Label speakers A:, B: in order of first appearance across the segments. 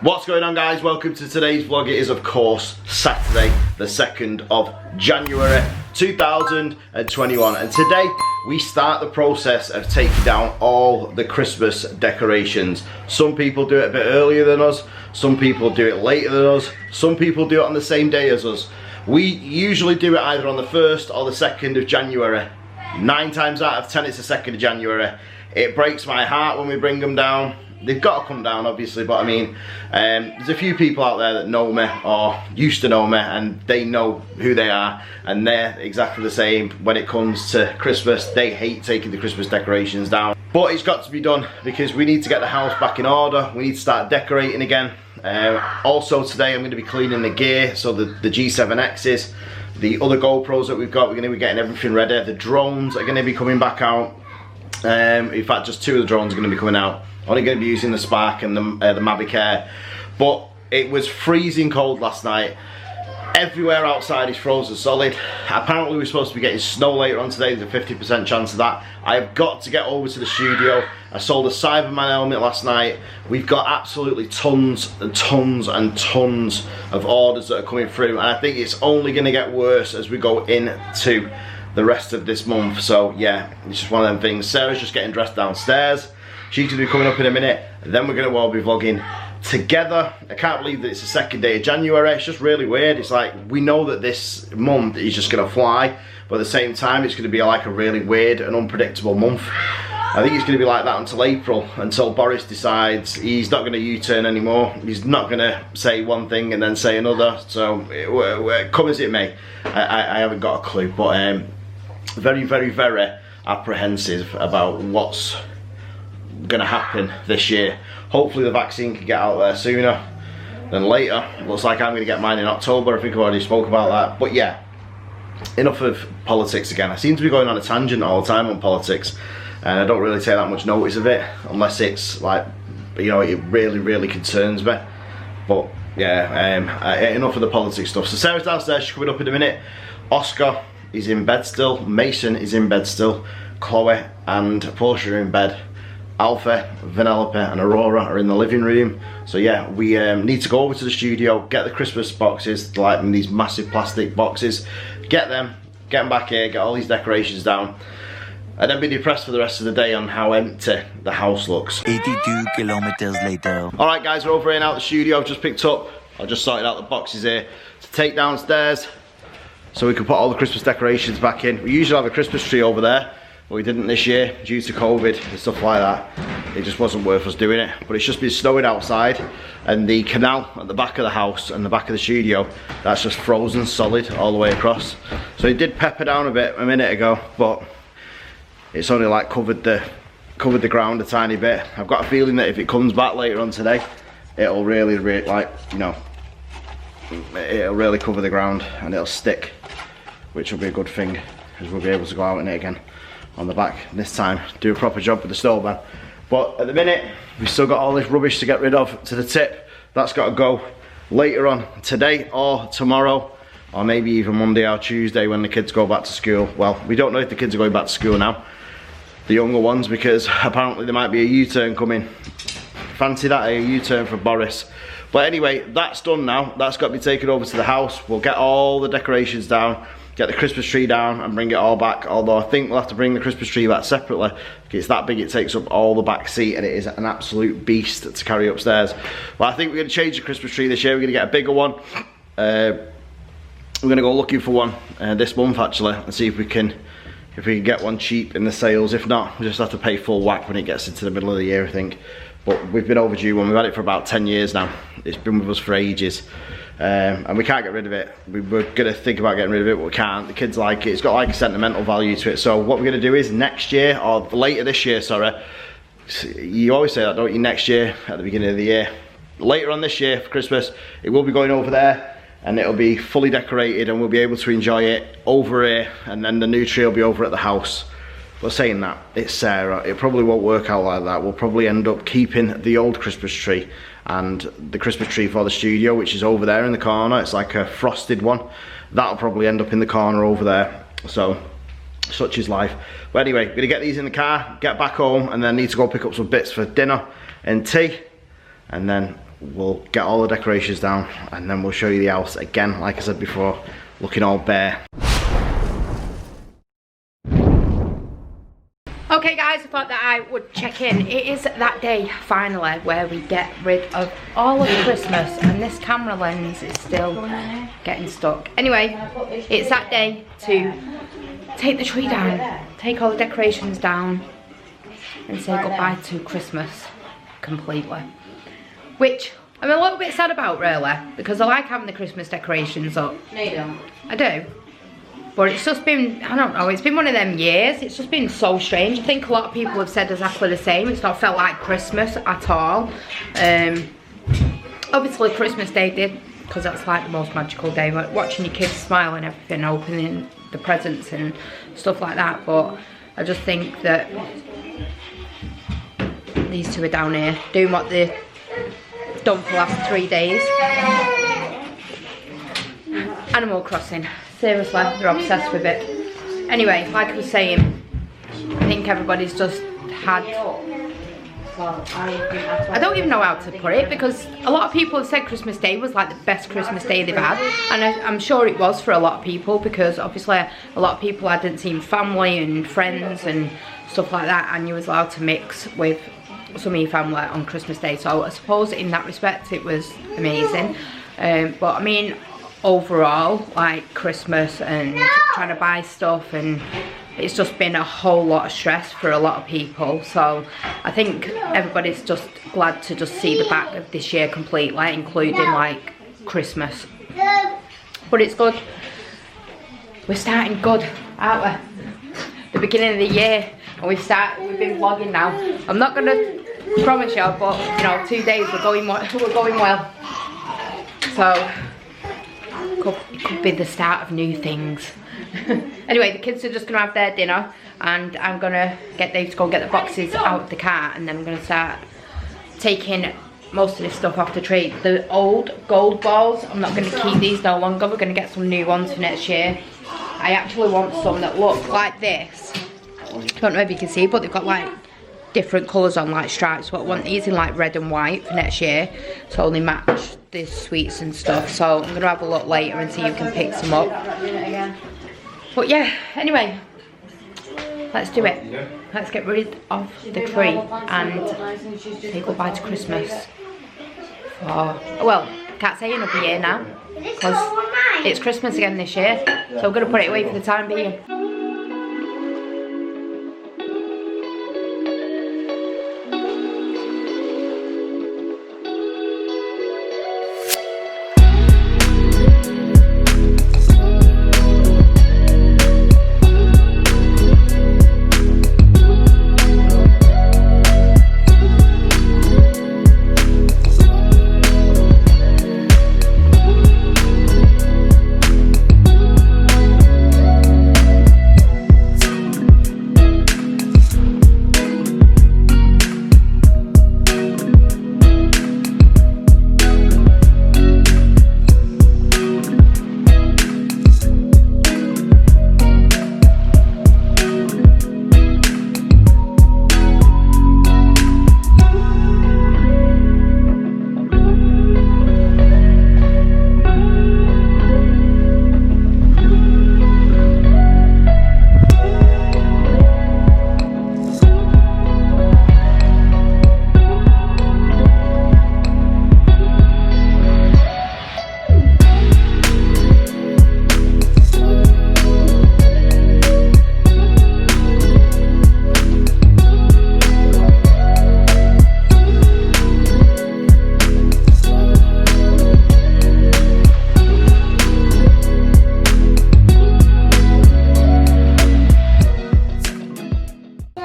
A: What's going on, guys? Welcome to today's vlog. It is of course Saturday the 2nd of January 2021, and today we start the process of taking down all the Christmas decorations. Some people do it a bit earlier than us, some people do it later than us, some people do it on the same day as us. We usually do it either on the 1st or the 2nd of January. 9 times out of 10 it's the 2nd of January. It breaks my heart when we bring them down. They've got to come down, obviously, but I mean, there's a few people out there that know me or used to know me, and they know who they are, and they're exactly the same when it comes to Christmas. They hate taking the Christmas decorations down, but it's got to be done because we need to get the house back in order. We need to start decorating again. Also today I'm going to be cleaning the gear, so the G7Xs, the other GoPros that we've got, we're going to be getting everything ready. The drones are going to be coming back out. In fact, just 2 of the drones are going to be coming out. Only going to be using the Spark and the Mavic Air. But it was freezing cold last night. Everywhere outside is frozen solid. Apparently we're supposed to be getting snow later on today. There's a 50% chance of that. I have got to get over to the studio. I sold a Cyberman helmet last night. We've got absolutely tons and tons and tons of orders that are coming through, and I think it's only going to get worse as we go into the rest of this month. So yeah, it's just one of them things. Sarah's just getting dressed downstairs. She's going to be coming up in a minute, and then we're going to all be vlogging together. I can't believe that it's the 2nd day of January. It's just really weird. It's like, we know that this month is just going to fly, but at the same time it's going to be like a really weird and unpredictable month. I think it's going to be like that until April, until Boris decides he's not going to U-turn anymore. He's not going to say one thing and then say another. So come as it may, I haven't got a clue, but very, very, very apprehensive about what's gonna happen this year. Hopefully the vaccine can get out there sooner than later. Looks like I'm gonna get mine in October. I think I've already spoke about that. But yeah, enough of politics again. I seem to be going on a tangent all the time on politics, and I don't really take that much notice of it unless it's like, you know, it really, really concerns me. But yeah, enough of the politics stuff. So Sarah's downstairs, she's coming up in a minute. Oscar is in bed still. Mason is in bed still. Chloe and Portia are in bed. Alpha, Vanellope and Aurora are in the living room. So yeah, we need to go over to the studio, get the Christmas boxes, like in these massive plastic boxes, get them back here, get all these decorations down, and then be depressed for the rest of the day on how empty the house looks.
B: 82 kilometers later.
A: Alright guys, we're over here now at the studio. I've just picked up, I just sorted out the boxes here to take downstairs so we can put all the Christmas decorations back in. We usually have a Christmas tree over there, but we didn't this year due to COVID and stuff like that. It just wasn't worth us doing it. But it's just been snowing outside, and the canal at the back of the house and the back of the studio, that's just frozen solid all the way across. So it did pepper down a bit a minute ago, but it's only like covered the ground a tiny bit. I've got a feeling that if it comes back later on today, it'll really like, you know, it'll really cover the ground and it'll stick, which will be a good thing, because we'll be able to go out in it again on the back this time, do a proper job with the snowman. But at the minute we've still got all this rubbish to get rid of to the tip. That's got to go later on today or tomorrow, or maybe even Monday or Tuesday when the kids go back to school. Well, we don't know if the kids are going back to school now, the younger ones, because apparently there might be a U-turn coming. Fancy that, a U-turn for Boris. But anyway, that's done now. That's got to be taken over to the house. We'll get all the decorations down, get the Christmas tree down and bring it all back, although I think we'll have to bring the Christmas tree back separately. It's that big, it takes up all the back seat, and it is an absolute beast to carry upstairs. But I think we're going to change the Christmas tree this year. We're going to get a bigger one. We're going to go looking for one this month actually, and see if we can get one cheap in the sales. If not, we just have to pay full whack when it gets into the middle of the year, I think. But we've been overdue one. We've had it for about 10 years now. It's been with us for ages. And we can't get rid of it. We were going to think about getting rid of it, but we can't. The kids like it. It's got like a sentimental value to it. So what we're going to do is next year, or later this year, sorry. You always say that, don't you? Next year, at the beginning of the year. Later on this year for Christmas, it will be going over there, and it'll be fully decorated, and we'll be able to enjoy it over here, and then the new tree will be over at the house. But saying that, it's Sarah. It probably won't work out like that. We'll probably end up keeping the old Christmas tree, and the Christmas tree for the studio, which is over there in the corner. It's like a frosted one. That'll probably end up in the corner over there. So such is life. But anyway, we're gonna get these in the car, get back home, and then need to go pick up some bits for dinner and tea, and then we'll get all the decorations down and then we'll show you the house again, like I said before, looking all bare.
C: Okay guys, I thought that I would check in. It is that day finally where we get rid of all of Christmas, and this camera lens is still getting stuck. Anyway, it's that day to take the tree down, take all the decorations down and say goodbye to Christmas completely. Which I'm a little bit sad about really, because I like having the Christmas decorations up.
D: No you don't.
C: I do. But it's just been, I don't know, it's been one of them years. It's just been so strange. I think a lot of people have said exactly the same. It's not felt like Christmas at all. Obviously Christmas Day did, because that's like the most magical day. Like watching your kids smile and everything, opening the presents and stuff like that. But I just think that these two are down here doing what they've done for the last 3 days. Animal Crossing. Seriously, they're obsessed with it. Anyway, like I was saying, I think everybody's just had... I don't even know how to put it, because a lot of people have said Christmas Day was like the best Christmas Day they've had. And I'm sure it was for a lot of people, because obviously a lot of people hadn't seen family and friends and stuff like that, and you was allowed to mix with some of your family on Christmas Day. So I suppose in that respect it was amazing. But I mean, overall, like Christmas and trying to buy stuff, and it's just been a whole lot of stress for a lot of people. So I think everybody's just glad to just see the back of this year completely, including like Christmas. But it's good. We're starting good, aren't we? The beginning of the year, and we've been vlogging now. I'm not gonna promise you, but you know, 2 days we're going well. So it could be the start of new things. Anyway, the kids are just gonna have their dinner, and I'm gonna get Dave to go and get the boxes out of the car, and then I'm gonna start taking most of this stuff off the tree. The old gold balls, I'm not gonna keep these no longer. We're gonna get some new ones for next year. I actually want some that look like this. I don't know if you can see, but they've got like different colours on, like stripes. But I want these in like red and white for next year, so they match the sweets and stuff. So I'm gonna have a look later and see if we can pick some up. But yeah, anyway, let's do it. Let's get rid of the tree and say goodbye to Christmas. Well, I can't say another year now, because it's Christmas again this year. So I'm gonna put it away for the time being.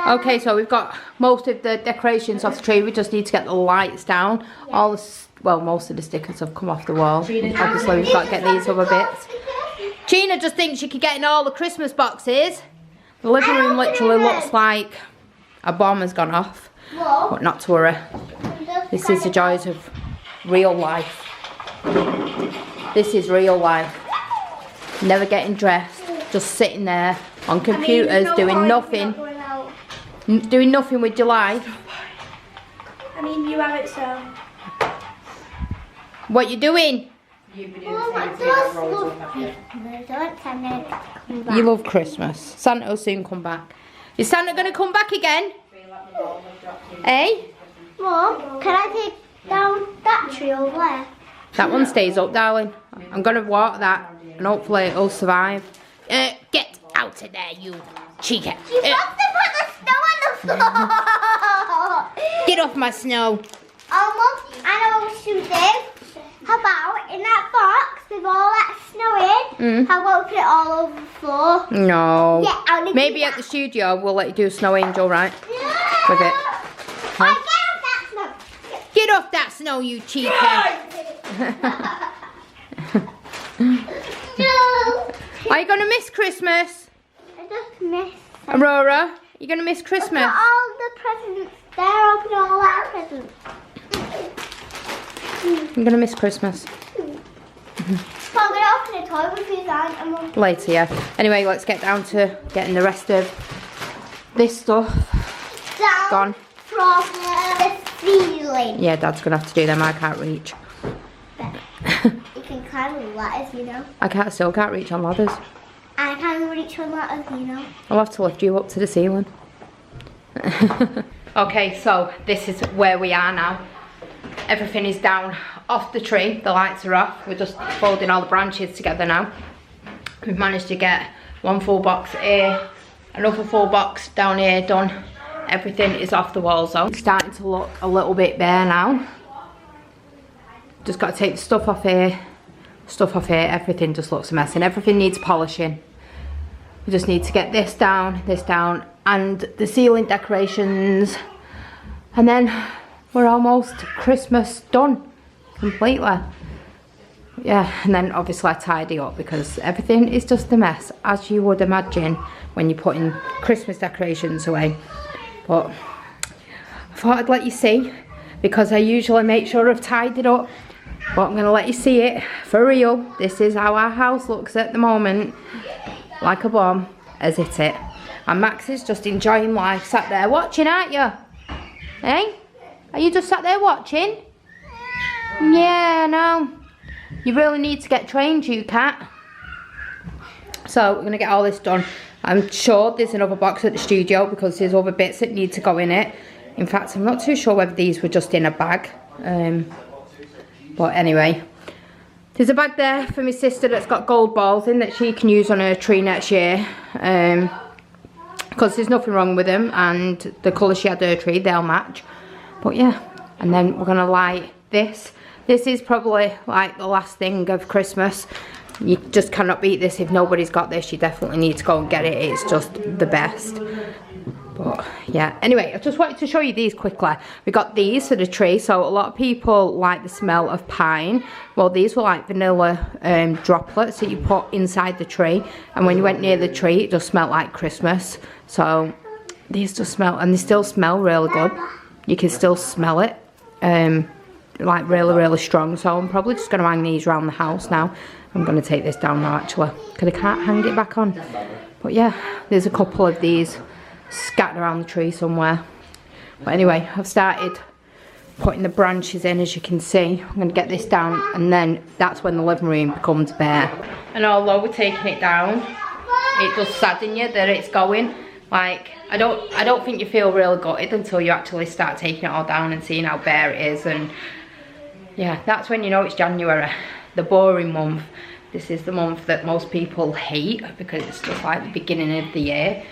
C: Okay, so we've got most of the decorations off the tree. We just need to get the lights down. Well, most of the stickers have come off the wall. Obviously, we've got to get these other bits. Gina just thinks she could get in all the Christmas boxes. The living room literally looks like a bomb has gone off. But not to worry. This is the joys of real life. This is real life. Never getting dressed. Just sitting there on computers doing nothing. Doing nothing with your life.
D: I mean, you have it, so.
C: What you doing?
D: You've been doing the same thing that rolls up after.
C: You love Christmas. Santa will soon come back. Is Santa going to come back again? Eh?
E: Mum, can I take down that tree over there?
C: That one stays up, darling. I'm going to water that and hopefully it'll survive. Get out of there, you cheeky.
E: You have to put the snow on the floor.
C: Get off my snow.
E: Oh, Mum, I know what we should do. How about in that box with all that snow in, how about we put it all over the floor?
C: No.
E: Yeah, I'll leave
C: Maybe
E: you
C: at the studio we'll let you do a snow angel, right? With it.
E: Huh? Get off that snow.
C: Get off that snow, you cheeky.
E: No.
C: Are you going to miss Christmas?
E: I just missed.
C: Aurora, you going to miss Christmas?
E: Put all the presents there. Open all our presents.
C: I'm going to miss Christmas.
E: I'm going to open a toy with you, and Mum.
C: Later, yeah. Anyway, let's get down to getting the rest of this stuff
E: Down
C: gone.
E: from the ceiling.
C: Yeah, Dad's going to have to do them. I can't reach.
E: You can climb the ladders, you know.
C: I still can't reach on ladders.
E: I can't reach on ladders, you know.
C: I'll have to lift you up to the ceiling. Okay, so this is where we are now. Everything is down off the tree. The lights are off. We're just folding all the branches together now. We've managed to get one full box here, another full box down here done. Everything is off the walls though. It's starting to look a little bit bare now. Just got to take the stuff off here, everything just looks a mess and everything needs polishing. We just need to get this down, and the ceiling decorations, and then we're almost Christmas done completely. Yeah, and then obviously I tidy up because everything is just a mess, as you would imagine when you're putting Christmas decorations away. But I thought I'd let you see, because I usually make sure I've tidied up. But I'm going to let you see it for real. This is how our house looks at the moment. Like a bomb, as it. And Max is just enjoying life, sat there watching, aren't you? Eh? Are you just sat there watching? Yeah, no. You really need to get trained, you cat. So we're going to get all this done. I'm sure there's another box at the studio because there's other bits that need to go in it. In fact, I'm not too sure whether these were just in a bag. But anyway, there's a bag there for my sister that's got gold balls in that she can use on her tree next year. Because there's nothing wrong with them, and the colour she had her tree, they'll match. But yeah, and then we're going to light this. This is probably like the last thing of Christmas. You just cannot beat this. If nobody's got this, you definitely need to go and get it. It's just the best. But yeah, anyway, I just wanted to show you these quickly. We got these for the tree. So a lot of people like the smell of pine. Well, these were like vanilla droplets that you put inside the tree, and when you went near the tree it just smelled like Christmas. So these just smell, and they still smell really good. You can still smell it like really strong. So I'm probably just going to hang these around the house now. I'm going to take this down now actually, because I can't hang it back on. But yeah, there's a couple of these scattered around the tree somewhere. But anyway, I've started putting the branches in, as you can see. I'm going to get this down, and then that's when the living room becomes bare. And although we're taking it down, it does sadden you that it's going. Like, I don't think you feel real gutted until you actually start taking it all down and seeing how bare it is. And yeah, that's when you know it's January, the boring month. This is the month that most people hate because it's just like the beginning of the year.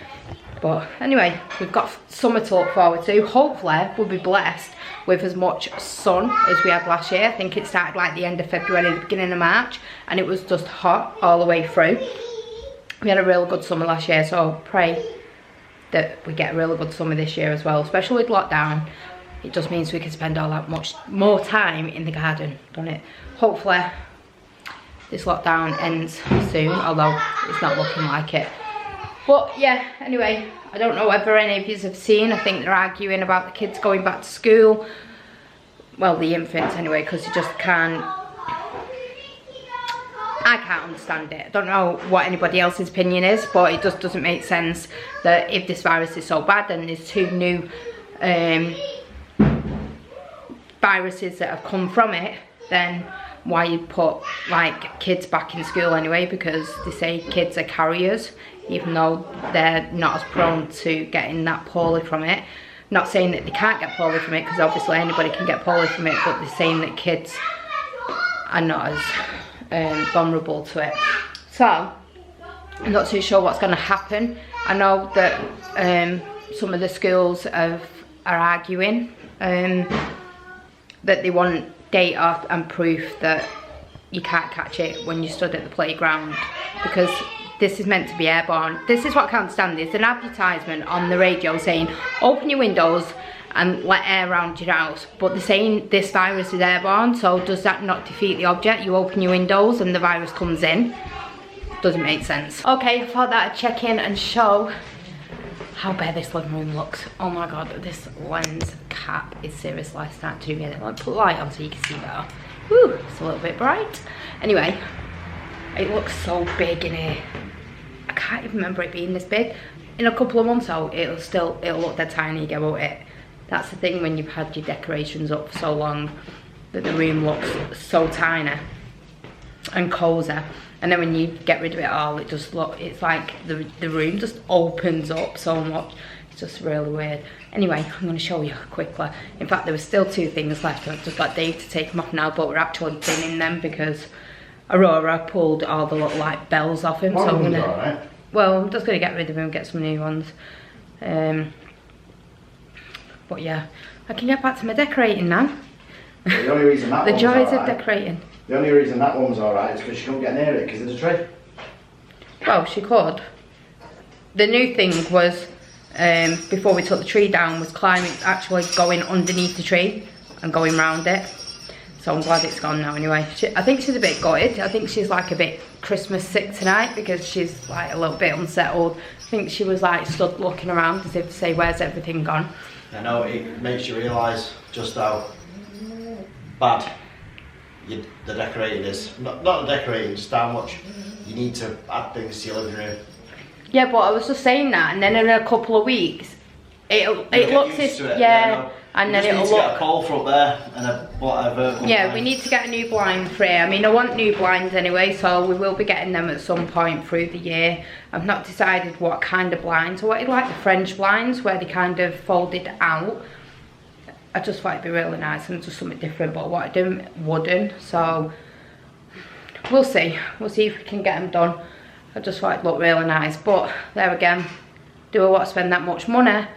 C: But anyway, we've got summer to look forward to. Hopefully we'll be blessed with as much sun as we had last year. I think it started like the end of February, the beginning of March, and it was just hot all the way through. We had a real good summer last year, so pray that we get a really good summer this year as well, especially with lockdown. It just means we can spend all that much more time in the garden, doesn't it? Hopefully this lockdown ends soon, although it's not looking like it. But yeah, anyway, I don't know whether any of you have seen, I think they're arguing about the kids going back to school. Well, the infants anyway, because you just can't, I can't understand it. I don't know what anybody else's opinion is, but it just doesn't make sense that if this virus is so bad and there's 2 new viruses that have come from it, then why you put like kids back in school anyway, because they say kids are carriers, even though they're not as prone to getting that poorly from it. Not saying that they can't get poorly from it, because obviously anybody can get poorly from it, but they're saying that kids are not as vulnerable to it. So I'm not too sure what's going to happen. I know that some of the schools are arguing that they want data and proof that you can't catch it when you stood at the playground, because this is meant to be airborne. This is what I can't stand. There's an advertisement on the radio saying open your windows and let air around your house, but they're saying this virus is airborne, so does that not defeat the object? You open your windows and the virus comes in. Doesn't make sense. Okay, I thought that I'd check in and show how bare this living room looks. Oh my god, this lens cap is seriously starting to do me. I'll put the light on so you can see better. Woo, it's a little bit bright. Anyway, it looks so big in here. I can't even remember it being this big. In a couple of months out, it'll look that tiny again, won't it? That's the thing when you've had your decorations up for so long, that the room looks so tiny and cozy. And then when you get rid of it all, it just it's like the room just opens up so much. It's just really weird. Anyway, I'm going to show you quickly. In fact, there were still 2 things left. I've just got Dave to take them off now, but we're actually binning them because Aurora pulled all the little like bells off him. So I'm going to, well, I'm just going to get rid of him and get some new ones. But yeah, I can get back to my decorating now.
A: The only reason that
C: the joys of decorating.
A: The only reason that one's alright is because she couldn't get near it because of the tree.
C: Well, she could. The new thing was, before we took the tree down, was actually going underneath the tree and going round it. So I'm glad it's gone now anyway. I think she's a bit gutted. I think she's like a bit Christmas sick tonight because she's like a little bit unsettled. I think she was like stood looking around as if to say, where's everything gone?
A: I know, it makes you realise just how bad the decorating is. Not the decorating, just how much you need to add things to your living room.
C: Yeah, but I was just saying that, and then in a couple of weeks, it looks as yeah, and then it'll look. Get a call for up there and a whatever. Yeah, we need to get a new blind for it. I mean, I want new blinds anyway, so we will be getting them at some point through the year. I've not decided what kind of blinds. I wanted like the French blinds where they kind of folded out. I just thought it'd be really nice and just something different, but what I do wooden, so we'll see. We'll see if we can get them done. I just thought it'd look really nice, but there again, do I want to spend that much money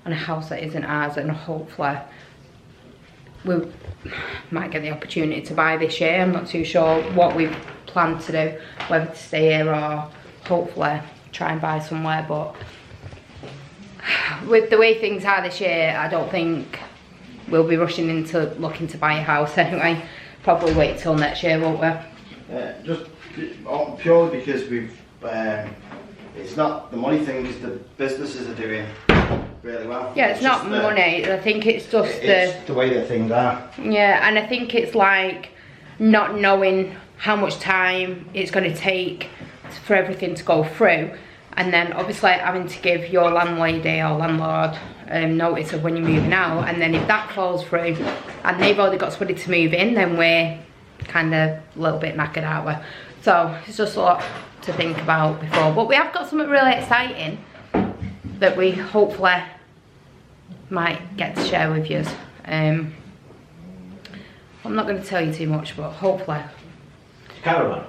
C: on a house that isn't ours? And hopefully we might get the opportunity to buy this year. I'm not too sure what we've planned to do, whether to stay here or hopefully try and buy somewhere, but with the way things are this year, I don't think we'll be rushing into looking to buy a house anyway. Probably wait till next year, won't we?
A: Just purely because we've it's not the money thing, because the businesses are doing really well.
C: Yeah, it's not money. I think it's just
A: the way that things are.
C: Yeah, and I think it's like not knowing how much time it's going to take for everything to go through, and then obviously having to give your landlady or landlord notice of when you're moving out, and then if that falls through and they've already got somebody to move in, then we're kind of a little bit knackered, aren't we? So it's just a lot to think about before, but we have got something really exciting that we hopefully might get to share with you. I'm not going to tell you too much, but hopefully.
A: Caravan.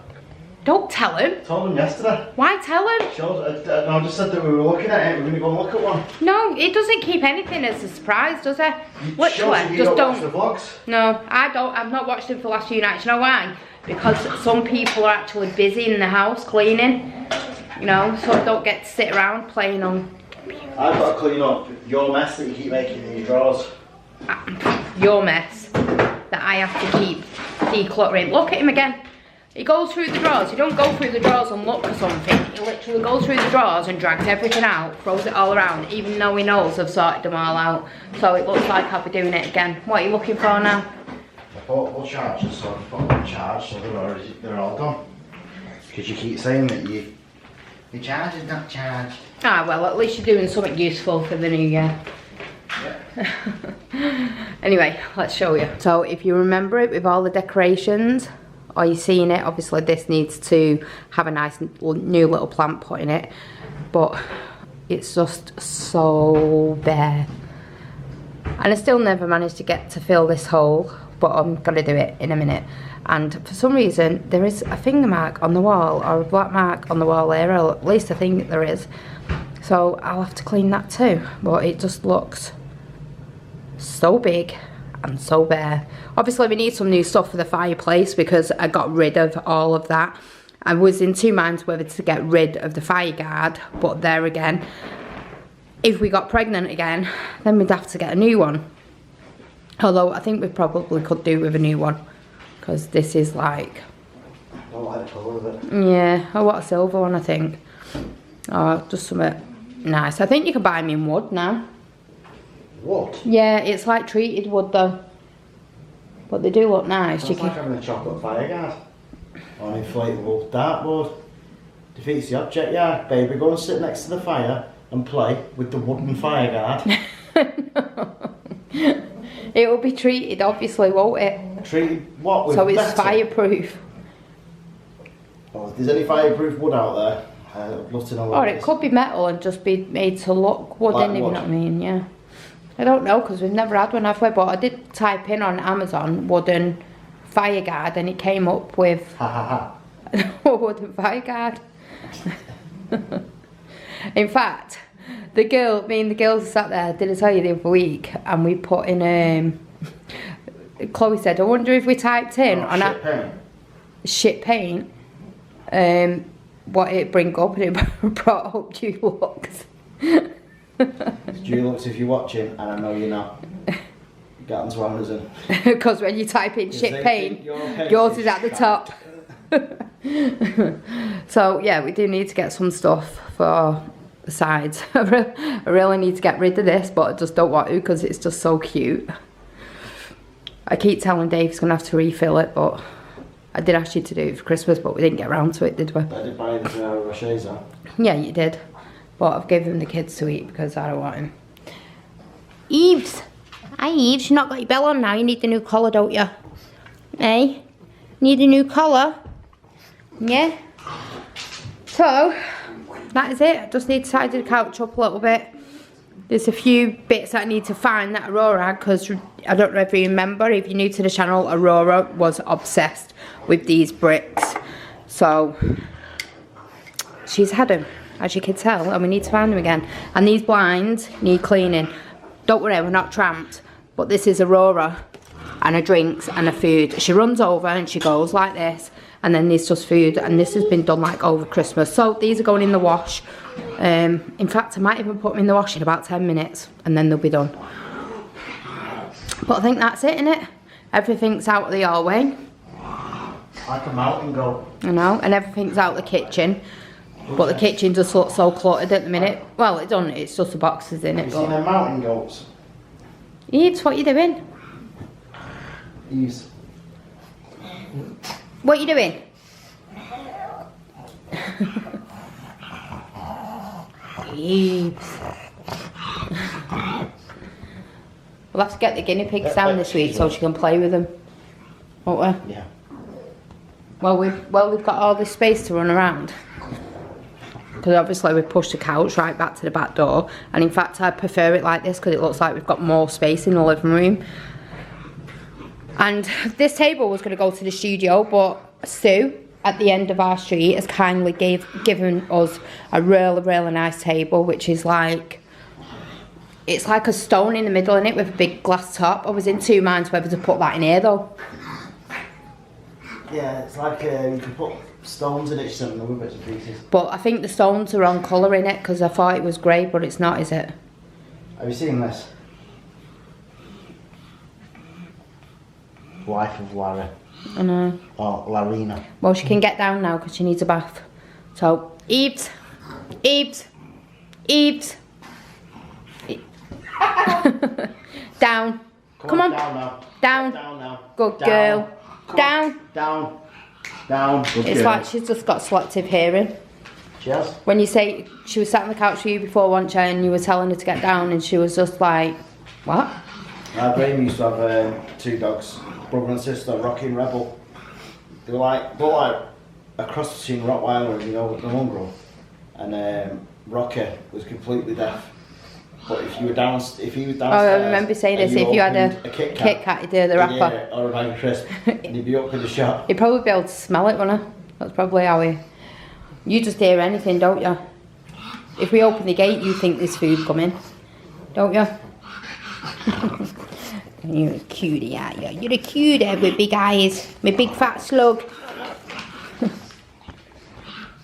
C: Don't tell him.
A: Told him yesterday.
C: Why tell him?
A: I just said that we were looking at it. We're going to go and look at one.
C: No, it doesn't keep anything as a surprise, does it?
A: Literally, just don't. Watch the vlogs.
C: No, I don't. I've not watched them for the last few nights. You know why? Because some people are actually busy in the house cleaning. You know, so I don't get to sit around playing on.
A: I've got to clean up your mess that you keep making in your drawers.
C: Your mess that I have to keep decluttering. Look at him again. He goes through the drawers. He don't go through the drawers and look for something. He literally goes through the drawers and drags everything out, throws it all around, even though he knows I've sorted them all out. So it looks like I'll be doing it again. What are you looking for now?
A: Portable chargers, so I've put them charged, so they're all done. Because you keep saying that your charger's not charged.
C: Ah, well, at least you're doing something useful for the new year.
A: Yeah.
C: Anyway, let's show you. So if you remember it with all the decorations, or you've seen it, obviously this needs to have a nice new little plant put in it, but it's just so bare. And I still never managed to get to fill this hole, but I'm gonna do it in a minute. And for some reason there is a finger mark on the wall, or a black mark on the wall there, or at least I think there is. So I'll have to clean that too, but it just looks so big and so bare. Obviously we need some new stuff for the fireplace because I got rid of all of that. I was in two minds whether to get rid of the fire guard, but there again, if we got pregnant again, then we'd have to get a new one. Although I think we probably could do with a new one, because this is like,
A: I don't like the colour of it.
C: yeah, I want a silver one, I think. Oh, just something nice. I think you can buy them in wood now.
A: Wood?
C: Yeah, it's like treated wood though, but they do look nice.
A: It's like having a chocolate fire guard or an inflatable dartboard. Defeats the object. Yeah, baby, go and sit next to the fire and play with the wooden fire guard.
C: It will be treated, obviously, won't it?
A: Treated what with?
C: So it's
A: metal?
C: fireproof.
A: Oh, if there's any fireproof wood out there, I'd love to know what
C: Or
A: it
C: it
A: is.
C: could be metal and just be made to look wooden,
A: Like
C: if you
A: wood.
C: know what I mean, yeah. I don't know, because we've never had one, have we? But I did type in on Amazon wooden fire guard and it came up with
A: Ha ha ha.
C: a wooden fire guard. In fact, me and the girls sat there, did I tell you the other week, and we put in, Chloe said, I wonder if we typed in on our shit paint, what it bring up, and it brought up Dulux.
A: Dulux, if you're watching, and I know you're not, get onto Amazon.
C: Because when you type in shit paint, yours is at the top. So yeah, we do need to get some stuff for the sides. I really need to get rid of this, but I just don't want to because it's just so cute. I keep telling Dave he's gonna have to refill it, but I did ask you to do it for Christmas, but we didn't get around to it, did we?
A: I did buy him for Rocher's, huh?
C: Yeah, you did. But I've given him the kids to eat because I don't want him. Eves! Hi Eves, you've not got your bell on now, you need the new collar, don't you? Eh? Need a new collar? Yeah? So, that is it. I just need to tidy the couch up a little bit. There's a few bits that I need to find that Aurora had, because I don't know if you remember, if you're new to the channel, Aurora was obsessed with these bricks. So, she's had them, as you can tell, and we need to find them again. And these blinds need cleaning. Don't worry, we're not tramped, but this is Aurora and her drinks and her food. She runs over and she goes like this, and then there's just food, and this has been done like over Christmas. So these are going in the wash. In fact, I might even put them in the wash in about 10 minutes and then they'll be done. But I think that's it, innit? Everything's out of the hallway.
A: Like a mountain goat.
C: I know, and everything's out of the kitchen. But the kitchen just looks so cluttered at the minute. Well, it doesn't, it's just the boxes in it.
A: Have you seen them mountain goats?
C: Eves, what are you doing?
A: Eves.
C: What are you doing? Eves. We'll have to get the guinea pigs down this week so she can play with them, won't we?
A: Yeah.
C: Well, we've got all this space to run around. Because obviously we've pushed the couch right back to the back door. And in fact, I prefer it like this because it looks like we've got more space in the living room. And this table was going to go to the studio, but Sue, at the end of our street, has kindly given us a really, really nice table, which is like, it's like a stone in the middle in it with a big glass top. I was in two minds whether to put that in here though.
A: Yeah, it's like you can put stones in it, some other bits and pieces.
C: But I think the stones are wrong colour in it because I thought it was grey, but it's not, is it?
A: Have you seen this? Wife of Larry.
C: I know.
A: Or Larina.
C: Well, she can get down now because she needs a bath. So, Eves, Eves, Eves. Down. Come on.
A: Down now.
C: Down.
A: Down now.
C: Good
A: Down.
C: girl. Down.
A: Down. Down. Good
C: It's
A: girl.
C: like she's just got selective hearing.
A: She has?
C: When you say she was sat on the couch with you before, weren't she, and you were telling her to get down, and she was just like, What?
A: Graham used to have 2 dogs, brother and sister, Rocky and Rebel. They were like a cross between Rottweiler and, you know, the mongrel. And Rocky was completely deaf. But if he was downstairs,
C: oh, I remember saying this. If you had a Kit Kat, you'd do the wrapper,
A: or a bag of crisp, and he'd be up in the shop.
C: He'd probably be able to smell it, wouldn't he? That's probably how he. You just hear anything, don't you? If we open the gate, you think there's food coming, don't you? You're a cutie, aren't you? You're a cutie with big eyes, with big fat slug.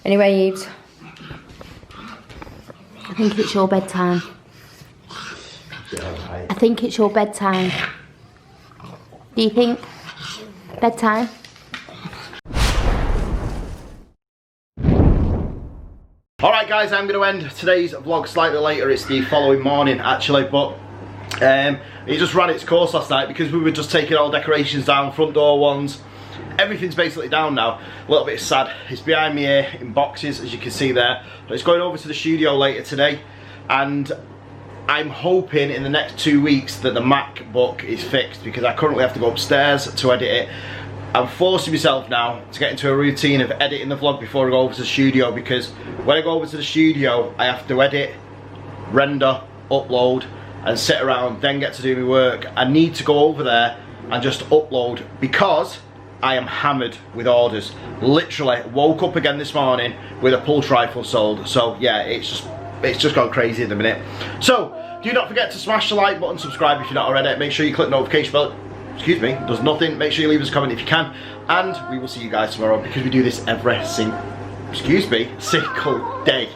C: Anyway, Eves, I think it's your bedtime. I think it's your bedtime. Do you think? Bedtime?
A: Alright guys, I'm going to end today's vlog slightly later. It's the following morning actually, but it just ran its course last night because we were just taking all decorations down, front door ones. Everything's basically down now. A little bit sad. It's behind me here in boxes, as you can see there. But it's going over to the studio later today, and I'm hoping in the next 2 weeks that the MacBook is fixed, because I currently have to go upstairs to edit it. I'm forcing myself now to get into a routine of editing the vlog before I go over to the studio, because when I go over to the studio I have to edit, render, upload and sit around, then get to do my work. I need to go over there and just upload because I am hammered with orders. Literally woke up again this morning with a pulse rifle sold. So yeah, it's just gone crazy at the minute. So do not forget to smash the like button, subscribe if you're not already, make sure you click the notification bell. Excuse me, does nothing. Make sure you leave us a comment if you can, and we will see you guys tomorrow because we do this every single day.